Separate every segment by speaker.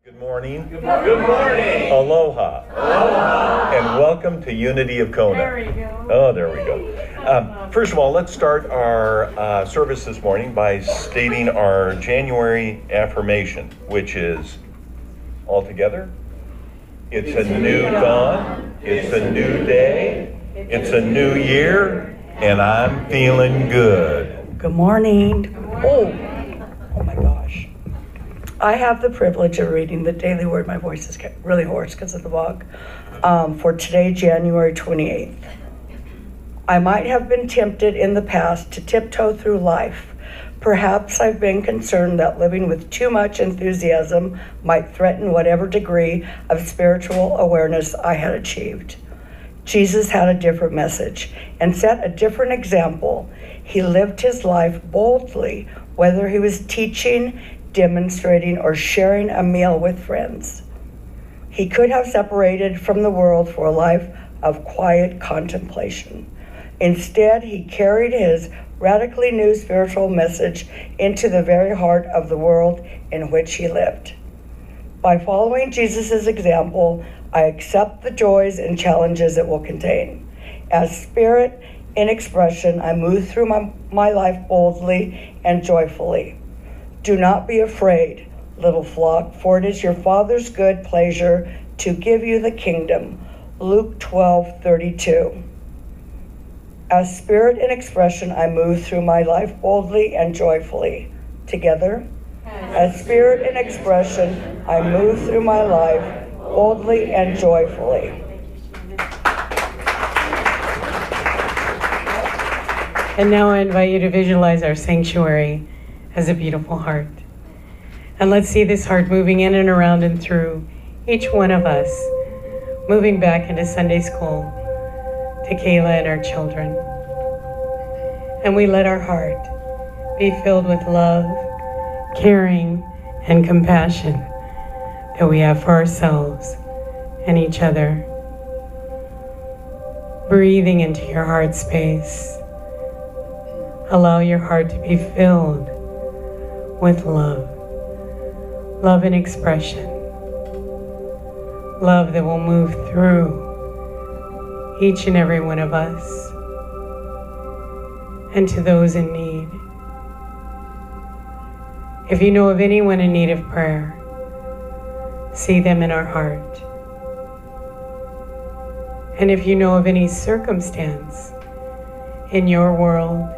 Speaker 1: Good morning.
Speaker 2: Good morning.
Speaker 1: Aloha.
Speaker 2: Aloha.
Speaker 1: And welcome to Unity of Kona.
Speaker 3: There we go.
Speaker 1: Oh, there we go. First of all, let's start our service this morning by stating our January affirmation, which is all together. It's a new dawn. It's a new day. It's a new year. And I'm feeling good.
Speaker 4: Good morning. Oh my gosh. I have the privilege of reading the Daily Word. My voice is really hoarse because of the bog. For today, January 28th. I might have been tempted in the past to tiptoe through life. Perhaps I've been concerned that living with too much enthusiasm might threaten whatever degree of spiritual awareness I had achieved. Jesus had a different message and set a different example. He lived his life boldly, whether he was teaching, demonstrating, or sharing a meal with friends. He could have separated from the world for a life of quiet contemplation. Instead, he carried his radically new spiritual message into the very heart of the world in which he lived. By following Jesus' example, I accept the joys and challenges it will contain. As spirit in expression, I move through my life boldly and joyfully. Do not be afraid, little flock, for it is your Father's good pleasure to give you the kingdom. Luke 12:32. As spirit in expression, I move through my life boldly and joyfully. Together. As spirit in expression, I move through my life boldly and joyfully.
Speaker 3: And now I invite you to visualize our sanctuary as a beautiful heart. And let's see this heart moving in and around and through each one of us, moving back into Sunday school to Kayla and our children. And we let our heart be filled with love, caring, and compassion that we have for ourselves and each other. Breathing into your heart space. Allow your heart to be filled with love. Love in expression. Love that will move through each and every one of us and to those in need. If you know of anyone in need of prayer, see them in our heart. And if you know of any circumstance in your world,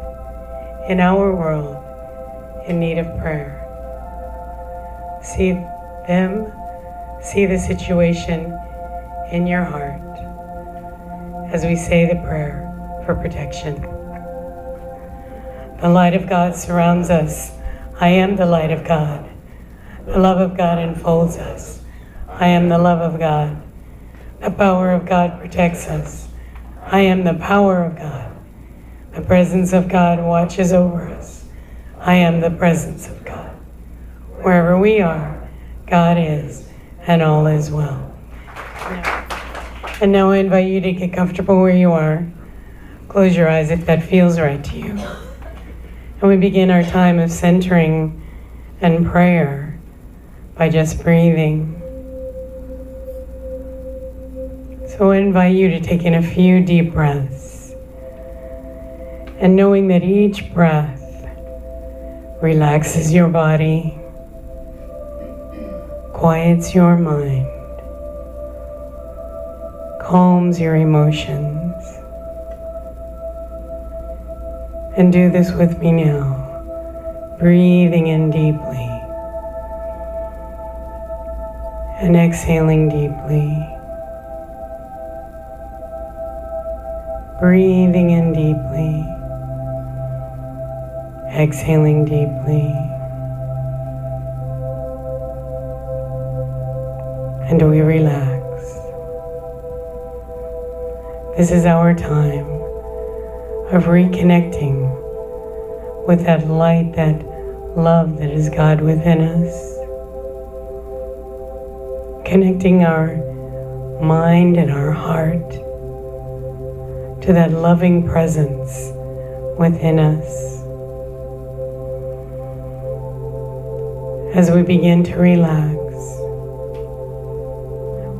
Speaker 3: in our world, in need of prayer, see them, see the situation in your heart as we say the prayer for protection. The light of God surrounds us. I am the light of God. The love of God enfolds us. I am the love of God. The power of God protects us. I am the power of God. The presence of God watches over us. I am the presence of God. Wherever we are, God is, and all is well. And now I invite you to get comfortable where you are. Close your eyes if that feels right to you. And we begin our time of centering and prayer by just breathing. So I invite you to take in a few deep breaths. And knowing that each breath relaxes your body, quiets your mind, calms your emotions. And do this with me now, breathing in deeply and exhaling deeply. Breathing in deeply, exhaling deeply. And we relax. This is our time of reconnecting with that light, that love that is God within us. Connecting our mind and our heart to that loving presence within us. As we begin to relax,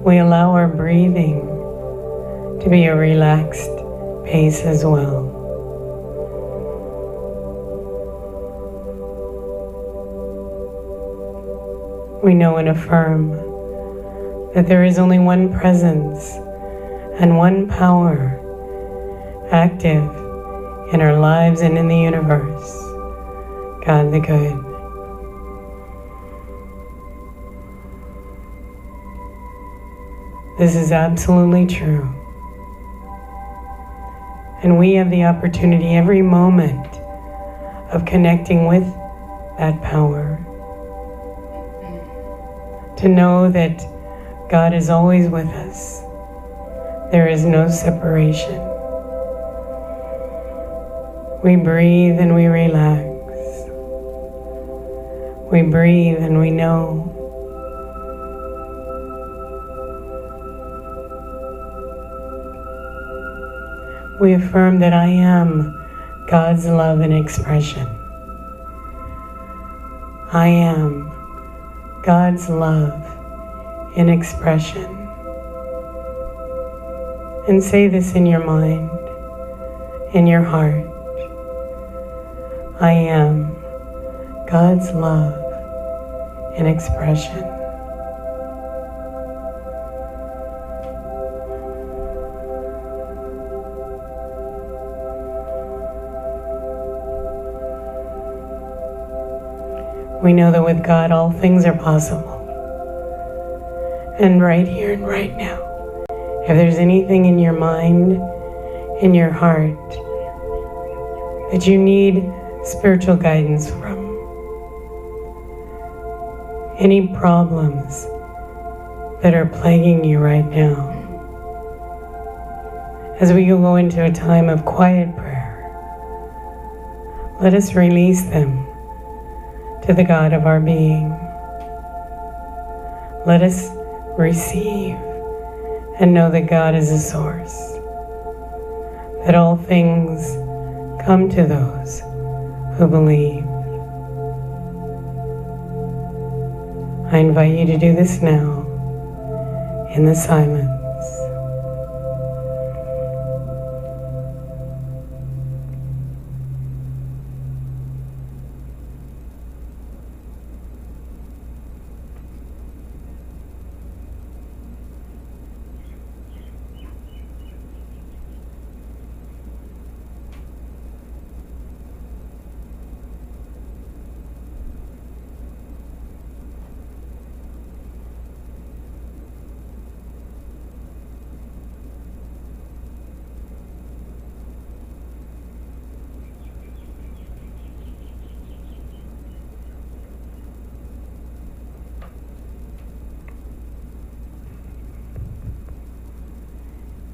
Speaker 3: We allow our breathing to be a relaxed pace as well. We know and affirm that there is only one presence and one power active in our lives and in the universe, God the Good. This is absolutely true. And we have the opportunity every moment of connecting with that power, to know that God is always with us. There is no separation. We breathe and we relax. We breathe and we know. We affirm that I am God's love in expression. I am God's love in expression. And say this in your mind, in your heart. I am God's love in expression. We know that with God all things are possible. And right here and right now, if there's anything in your mind, in your heart, that you need spiritual guidance from, any problems that are plaguing you right now, as we go into a time of quiet prayer, let us release them to the God of our being. Let us receive and know that God is a source, that all things come to those who believe. I invite you to do this now in the silence.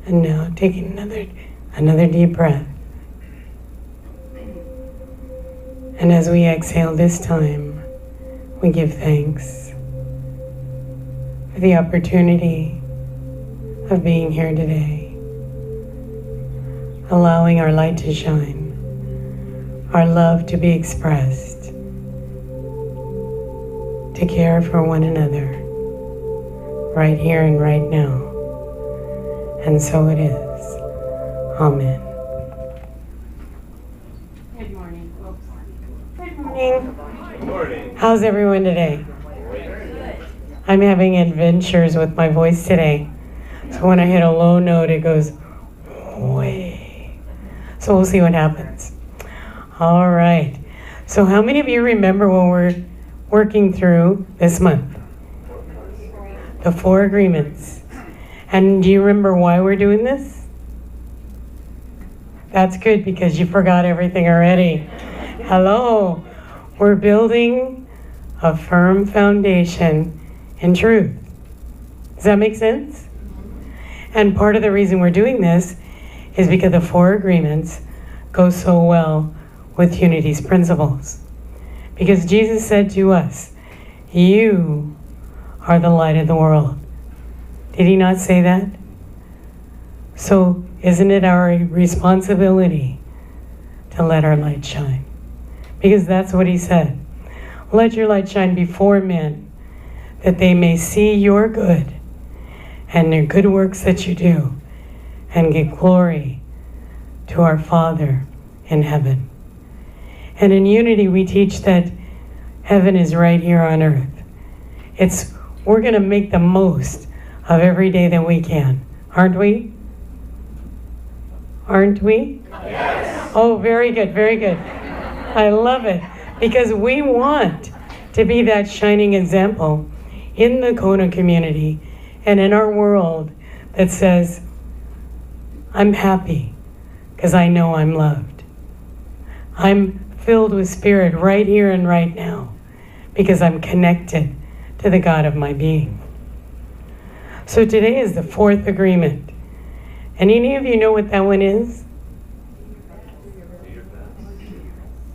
Speaker 3: And now taking another deep breath. And as we exhale this time, we give thanks for the opportunity of being here today, allowing our light to shine, our love to be expressed, to care for one another right here and right now. And so it is. Amen. Good morning. Good morning.
Speaker 2: Good morning.
Speaker 3: How's everyone today? I'm having adventures with my voice today. So when I hit a low note, it goes way. So we'll see what happens. All right. So how many of you remember when we're working through this month? The 4 agreements. And do you remember why we're doing this? That's good, because you forgot everything already. Hello. We're building a firm foundation in truth. Does that make sense? And part of the reason we're doing this is because the 4 agreements go so well with Unity's principles. Because Jesus said to us, you are the light of the world. Did he not say that? So isn't it our responsibility to let our light shine? Because that's what he said. Let your light shine before men, that they may see your good and the good works that you do, and give glory to our Father in heaven. And in unity, we teach that heaven is right here on earth. We're going to make the most of every day that we can, aren't we? Aren't we?
Speaker 2: Yes.
Speaker 3: Oh, very good, very good. I love it, because we want to be that shining example in the Kona community and in our world that says, I'm happy because I know I'm loved. I'm filled with spirit right here and right now because I'm connected to the God of my being. So today is the fourth agreement. And any of you know what that one is?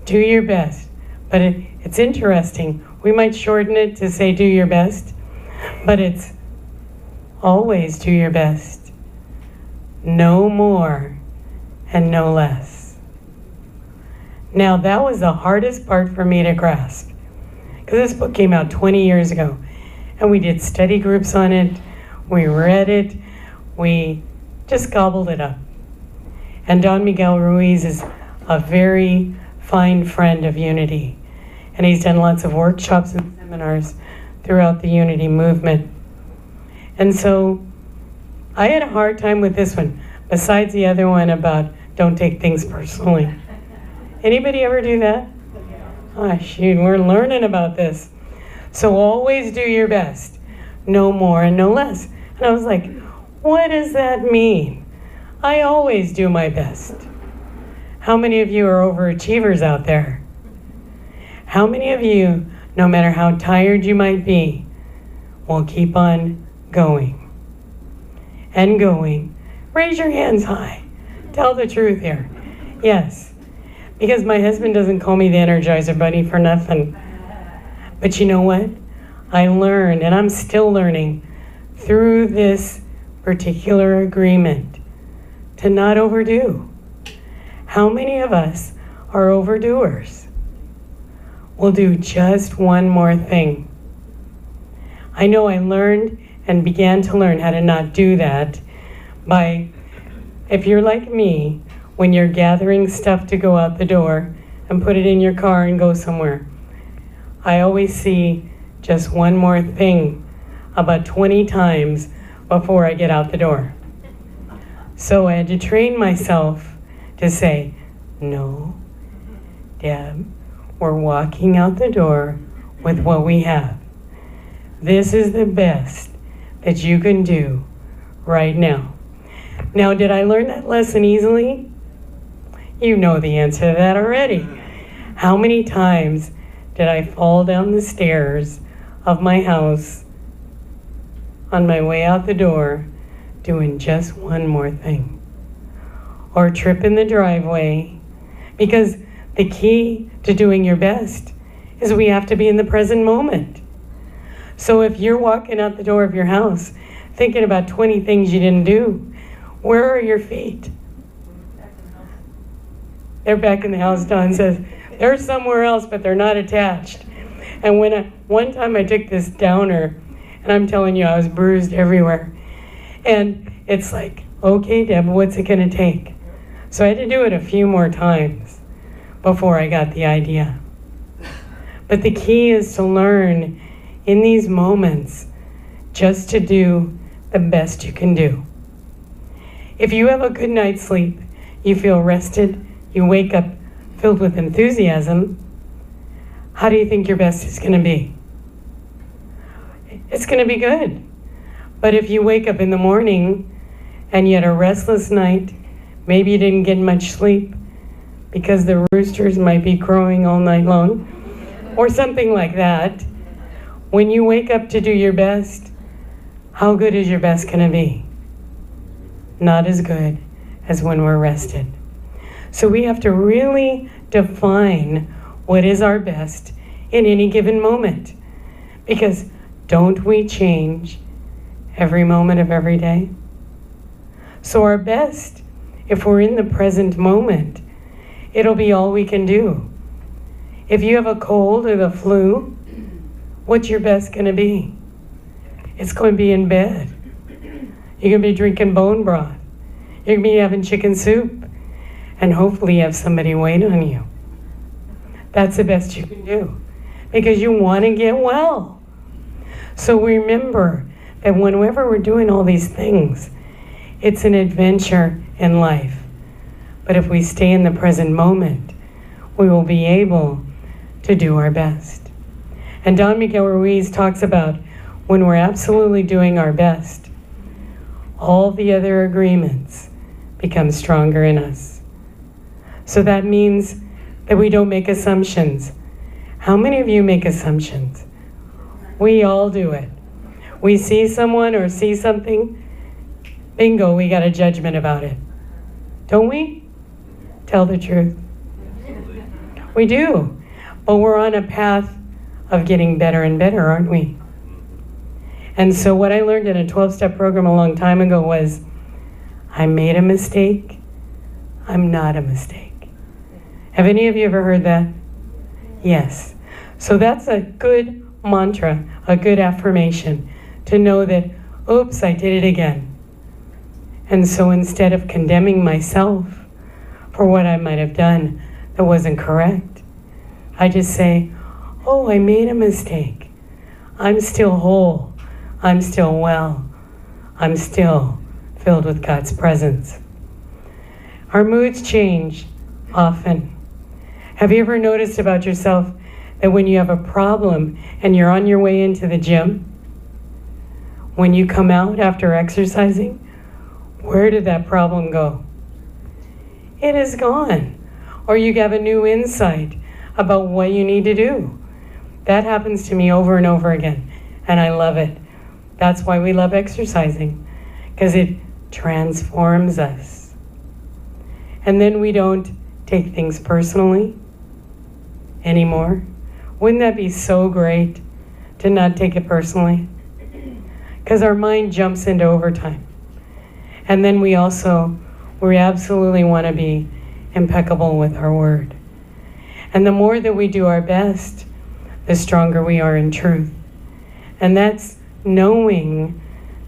Speaker 3: Do your best. But it's interesting. We might shorten it to say do your best, but it's always do your best. No more and no less. Now that was the hardest part for me to grasp, because this book came out 20 years ago, and we did study groups on it, we read it, we just gobbled it up. And Don Miguel Ruiz is a very fine friend of Unity, and he's done lots of workshops and seminars throughout the Unity movement. And so I had a hard time with this one, besides the other one about don't take things personally. Anybody ever do that? Oh, shoot, we're learning about this. So always do your best, no more and no less. And I was like, what does that mean? I always do my best. How many of you are overachievers out there? How many of you, no matter how tired you might be, will keep on going and going? Raise your hands high. Tell the truth here. Yes, because my husband doesn't call me the Energizer Bunny for nothing. But you know what? I learned, and I'm still learning through this particular agreement, to not overdo. How many of us are overdoers? We'll do just one more thing. I know I learned and began to learn how to not do that by, if you're like me, when you're gathering stuff to go out the door and put it in your car and go somewhere, I always see just one more thing about 20 times before I get out the door. So I had to train myself to say, no, Deb, we're walking out the door with what we have. This is the best that you can do right now. Now, did I learn that lesson easily? You know the answer to that already. How many times did I fall down the stairs of my house on my way out the door doing just one more thing? Or trip in the driveway? Because the key to doing your best is we have to be in the present moment. So if you're walking out the door of your house thinking about 20 things you didn't do, where are your feet? They're back in the house, Don says. They're somewhere else, but they're not attached. And one time I took this downer, and I'm telling you, I was bruised everywhere. And it's like, okay, Deb, what's it gonna take? So I had to do it a few more times before I got the idea. But the key is to learn in these moments just to do the best you can do. If you have a good night's sleep, you feel rested, you wake up filled with enthusiasm, how do you think your best is going to be? It's going to be good. But if you wake up in the morning and you had a restless night, maybe you didn't get much sleep because the roosters might be crowing all night long, or something like that, when you wake up to do your best, how good is your best going to be? Not as good as when we're rested. So we have to really define what is our best in any given moment. Because don't we change every moment of every day? So our best, if we're in the present moment, it'll be all we can do. If you have a cold or the flu, what's your best going to be? It's going to be in bed. You're going to be drinking bone broth. You're going to be having chicken soup. And hopefully you have somebody wait on you. That's the best you can do. Because you want to get well. So remember that whenever we're doing all these things, it's an adventure in life. But if we stay in the present moment, we will be able to do our best. And Don Miguel Ruiz talks about when we're absolutely doing our best, all the other agreements become stronger in us. So that means that we don't make assumptions. How many of you make assumptions? We all do it. We see someone or see something, bingo, we got a judgment about it. Don't we? Tell the truth. We do. But we're on a path of getting better and better, aren't we? And so what I learned in a 12-step program a long time ago was, I made a mistake, I'm not a mistake. Have any of you ever heard that? Yes. So that's a good mantra, a good affirmation, to know that, oops, I did it again. And so instead of condemning myself for what I might have done that wasn't correct, I just say, oh, I made a mistake. I'm still whole. I'm still well. I'm still filled with God's presence. Our moods change often. Have you ever noticed about yourself that when you have a problem and you're on your way into the gym, when you come out after exercising, where did that problem go? It is gone. Or you have a new insight about what you need to do. That happens to me over and over again, and I love it. That's why we love exercising, because it transforms us. And then we don't take things personally anymore. Wouldn't that be so great to not take it personally? Because our mind jumps into overtime. And then we absolutely want to be impeccable with our word. And the more that we do our best, the stronger we are in truth. And that's knowing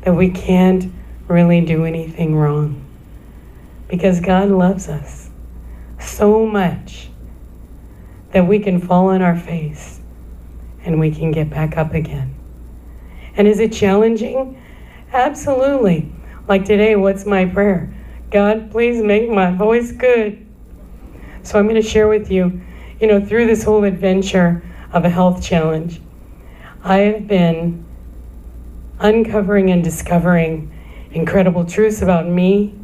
Speaker 3: that we can't really do anything wrong. Because God loves us so much that we can fall on our face and we can get back up again. And is it challenging? Absolutely. Like today, what's my prayer? God, please make my voice good. So I'm going to share with you, through this whole adventure of a health challenge, I have been uncovering and discovering incredible truths about me,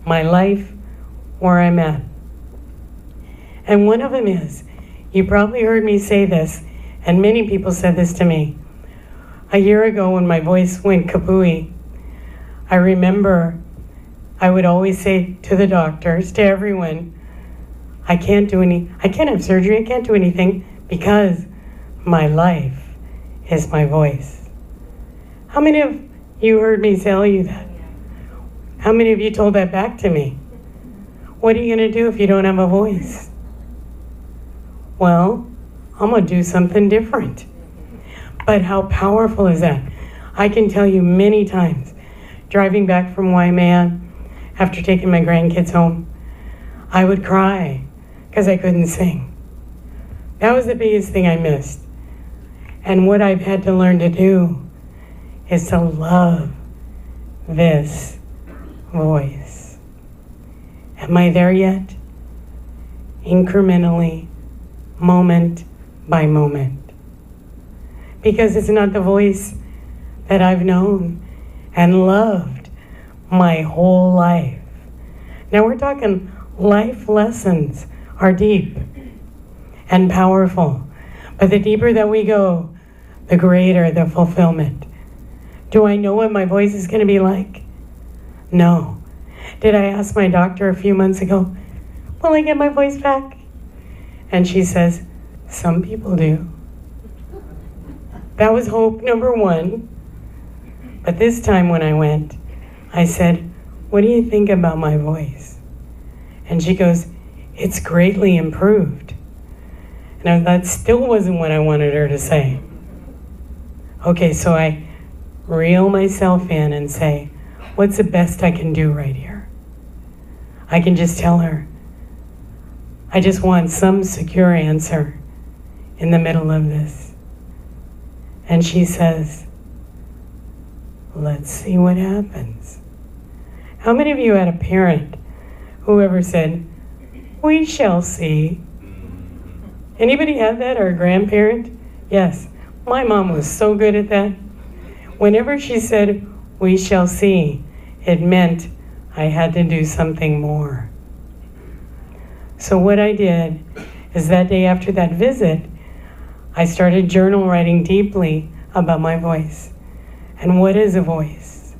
Speaker 3: my life, where I'm at. And one of them is, you probably heard me say this, and many people said this to me. A year ago when my voice went kapooey, I remember I would always say to the doctors, to everyone, I can't have surgery, I can't do anything because my life is my voice. How many of you heard me tell you that? How many of you told that back to me? What are you going to do if you don't have a voice? Well, I'm going to do something different. But how powerful is that? I can tell you many times, driving back from Waimea after taking my grandkids home, I would cry because I couldn't sing. That was the biggest thing I missed. And what I've had to learn to do is to love this voice. Am I there yet? Incrementally, moment by moment. Because it's not the voice that I've known and loved my whole life. Now we're talking life lessons are deep and powerful. But the deeper that we go, the greater the fulfillment. Do I know what my voice is going to be like? No. Did I ask my doctor a few months ago, will I get my voice back? And she says, some people do. That was hope number one. But this time when I went, I said, what do you think about my voice? And she goes, it's greatly improved. And that still wasn't what I wanted her to say. Okay, so I reel myself in and say, what's the best I can do right here? I can just tell her, I just want some secure answer in the middle of this. And she says, let's see what happens. How many of you had a parent who ever said, we shall see? Anybody have that, or a grandparent? Yes, my mom was so good at that. Whenever she said, we shall see, it meant I had to do something more. So what I did is that day after that visit, I started journal writing deeply about my voice. And what is a voice?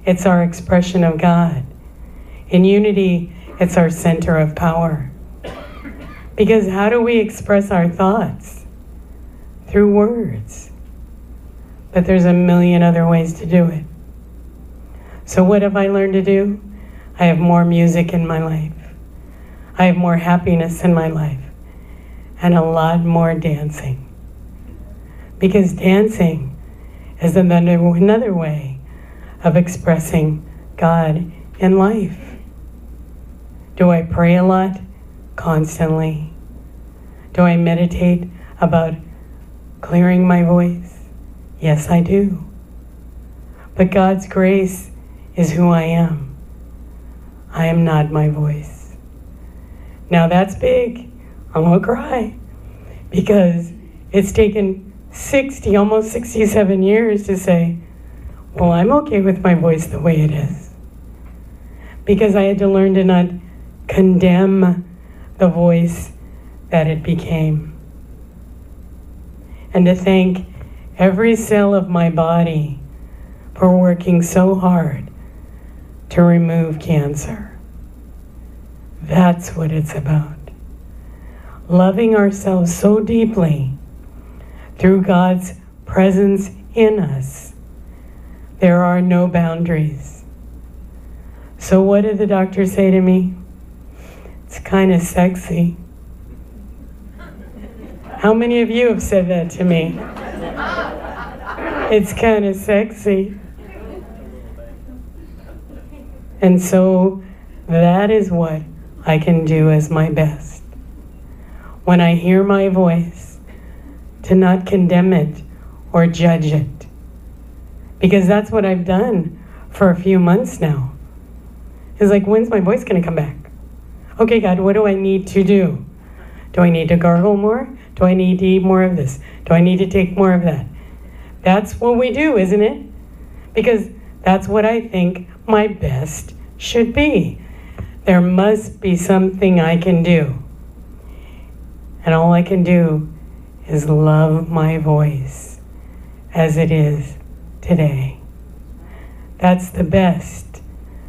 Speaker 3: It's our expression of God. In unity, it's our center of power. Because how do we express our thoughts? Through words. But there's a million other ways to do it. So what have I learned to do? I have more music in my life. I have more happiness in my life. And a lot more dancing. Because dancing is another way of expressing God in life. Do I pray a lot? Constantly. Do I meditate about clearing my voice? Yes, I do. But God's grace is who I am. I am not my voice. Now that's big. I'm gonna cry. Because it's taken 60, almost 67 years to say, well, I'm okay with my voice the way it is. Because I had to learn to not condemn the voice that it became. And to thank every cell of my body for working so hard to remove cancer. That's what it's about. Loving ourselves so deeply through God's presence in us. There are no boundaries. So what did the doctor say to me? It's kind of sexy. How many of you have said that to me? It's kind of sexy. And so that is what I can do as my best. When I hear my voice, to not condemn it or judge it. Because that's what I've done for a few months now. It's like, when's my voice going to come back? Okay, God, what do I need to do? Do I need to gargle more? Do I need to eat more of this? Do I need to take more of that? That's what we do, isn't it? Because that's what I think my best should be. There must be something I can do. And all I can do is love my voice as it is today. That's the best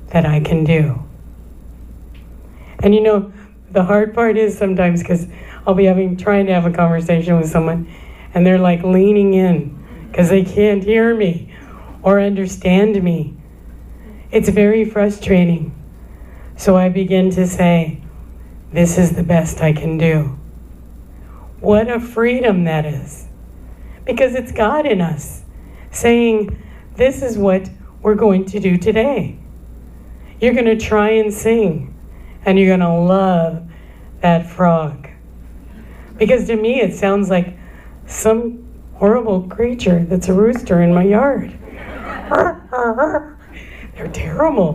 Speaker 3: that I can do. And you know, the hard part is sometimes, because I'll be trying to have a conversation with someone, and they're like leaning in because they can't hear me or understand me. It's very frustrating. So I begin to say, this is the best I can do. What a freedom that is. Because it's God in us saying, this is what we're going to do today. You're going to try and sing, and you're going to love that frog. Because to me, it sounds like some horrible creature that's a rooster in my yard. They're terrible.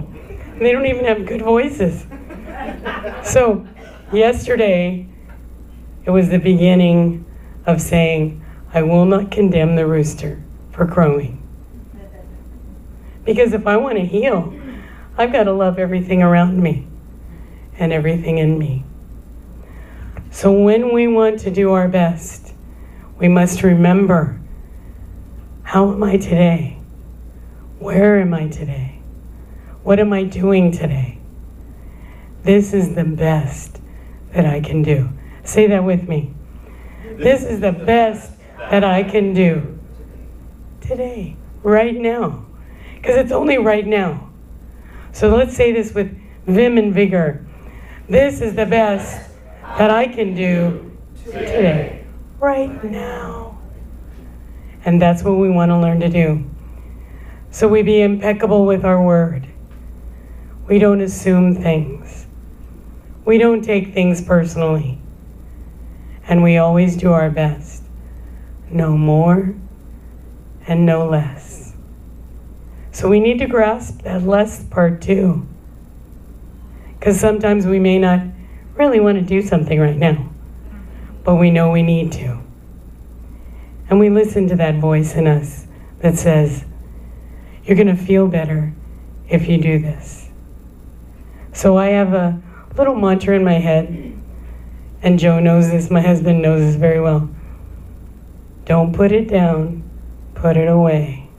Speaker 3: And they don't even have good voices. So yesterday, it was the beginning of saying, I will not condemn the rooster for crowing. Because if I want to heal, I've got to love everything around me and everything in me. So when we want to do our best, we must remember, how am I today? Where am I today? What am I doing today? This is the best that I can do. Say that with me. This is the best that I can do today, right now. Because it's only right now. So let's say this with vim and vigor. This is the best that I can do today, right now. And that's what we want to learn to do. So we be impeccable with our word. We don't assume things. We don't take things personally. And we always do our best. No more and no less. So we need to grasp that less part too. Because sometimes we may not really want to do something right now, but we know we need to. And we listen to that voice in us that says, you're going to feel better if you do this. So I have a little mantra in my head, and Joe knows this, my husband knows this very well. Don't put it down, put it away.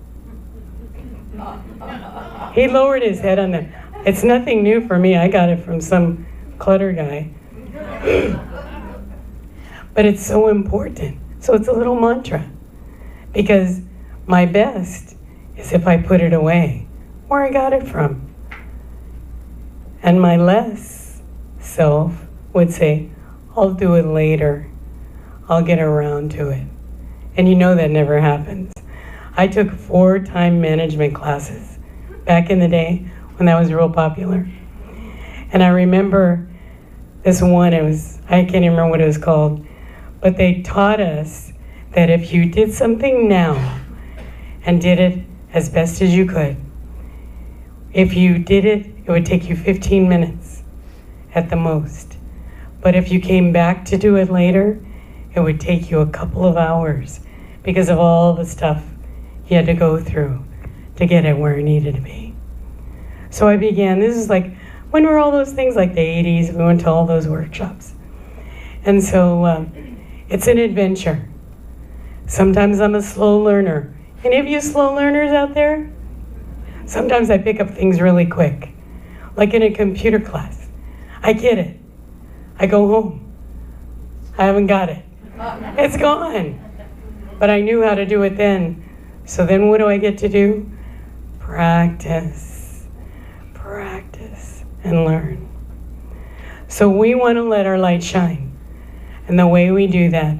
Speaker 3: He lowered his head on that. It's nothing new for me. I got it from some clutter guy. But it's so important. So it's a little mantra. Because my best is if I put it away, where I got it from. And my less self would say, I'll do it later. I'll get around to it. And you know that never happens. I took 4 time management classes back in the day when that was real popular. And I remember this one, I can't even remember what it was called, but they taught us that if you did something now and did it as best as you could, if you did it, it would take you 15 minutes at the most. But if you came back to do it later, it would take you a couple of hours because of all the stuff you had to go through to get it where it needed to be. So I began, this is like, when were all those things, like the 80s, we went to all those workshops. And so it's an adventure. Sometimes I'm a slow learner. Any of you slow learners out there? Sometimes I pick up things really quick. Like in a computer class. I get it. I go home. I haven't got it. It's gone. But I knew how to do it then. So then what do I get to do? Practice. Practice and learn. So we want to let our light shine. And the way we do that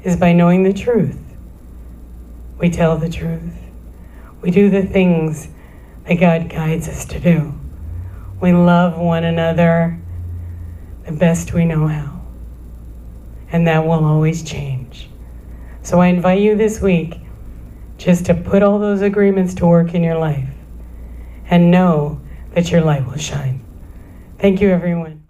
Speaker 3: is by knowing the truth. We tell the truth. We do the things that God guides us to do. We love one another the best we know how. And that will always change. So I invite you this week just to put all those agreements to work in your life and know that your light will shine. Thank you, everyone.